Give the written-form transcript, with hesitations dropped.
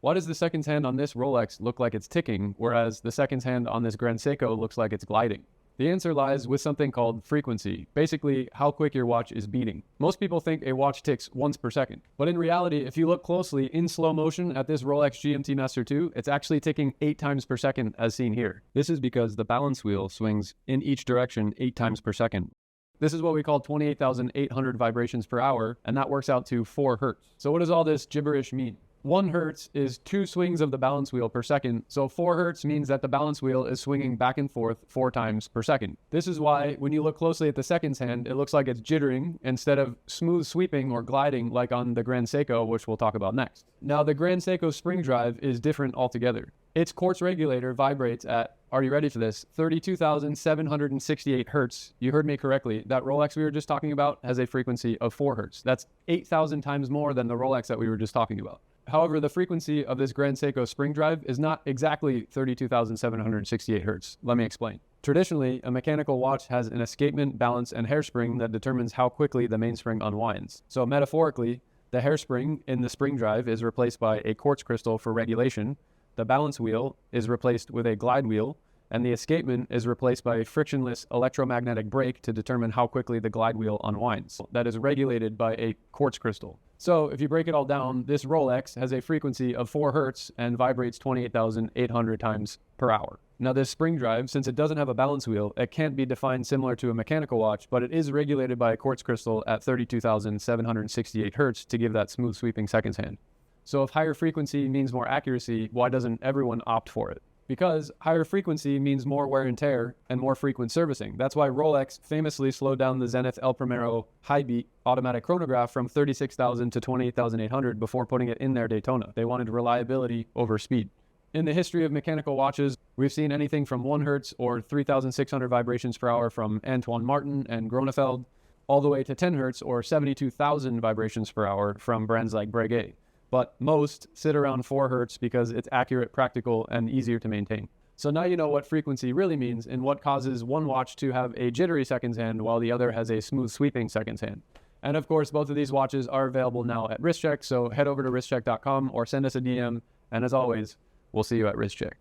Why does the seconds hand on this Rolex look like it's ticking, whereas the seconds hand on this Grand Seiko looks like it's gliding? The answer lies with something called frequency, basically how quick your watch is beating. Most people think a watch ticks once per second, but in reality, if you look closely in slow motion at this Rolex GMT Master 2, it's actually ticking 8 times per second as seen here. This is because the balance wheel swings in each direction 8 times per second. This is what we call 28,800 vibrations per hour, and that works out to 4 hertz. So what does all this gibberish mean? 1 hertz is 2 swings of the balance wheel per second, so 4 hertz means that the balance wheel is swinging back and forth 4 times per second. This is why, when you look closely at the seconds hand, it looks like it's jittering instead of smooth sweeping or gliding like on the Grand Seiko, which we'll talk about next. Now, the Grand Seiko spring drive is different altogether. Its quartz regulator vibrates at, are you ready for this, 32,768 hertz. You heard me correctly. That Rolex we were just talking about has a frequency of 4 hertz. That's 8,000 times more than the Rolex that we were just talking about. However, the frequency of this Grand Seiko spring drive is not exactly 32,768 hertz. Let me explain. Traditionally, a mechanical watch has an escapement, balance, and hairspring that determines how quickly the mainspring unwinds. So metaphorically, the hairspring in the spring drive is replaced by a quartz crystal for regulation, the balance wheel is replaced with a glide wheel, and the escapement is replaced by a frictionless electromagnetic brake to determine how quickly the glide wheel unwinds. That is regulated by a quartz crystal. So if you break it all down, this Rolex has a frequency of 4 hertz and vibrates 28,800 times per hour. Now this spring drive, since it doesn't have a balance wheel, it can't be defined similar to a mechanical watch, but it is regulated by a quartz crystal at 32,768 hertz to give that smooth sweeping seconds hand. So if higher frequency means more accuracy, why doesn't everyone opt for it? Because higher frequency means more wear and tear and more frequent servicing. That's why Rolex famously slowed down the Zenith El Primero high beat automatic chronograph from 36,000 to 28,800 before putting it in their Daytona. They wanted reliability over speed. In the history of mechanical watches, we've seen anything from 1 hertz or 3,600 vibrations per hour from Antoine Martin and Gronefeld, all the way to 10 hertz or 72,000 vibrations per hour from brands like Breguet. But most sit around 4 hertz because it's accurate, practical, and easier to maintain. So now you know what frequency really means and what causes one watch to have a jittery seconds hand while the other has a smooth sweeping seconds hand. And of course, both of these watches are available now at WristCheck, so head over to wristcheck.com or send us a DM. And as always, we'll see you at WristCheck.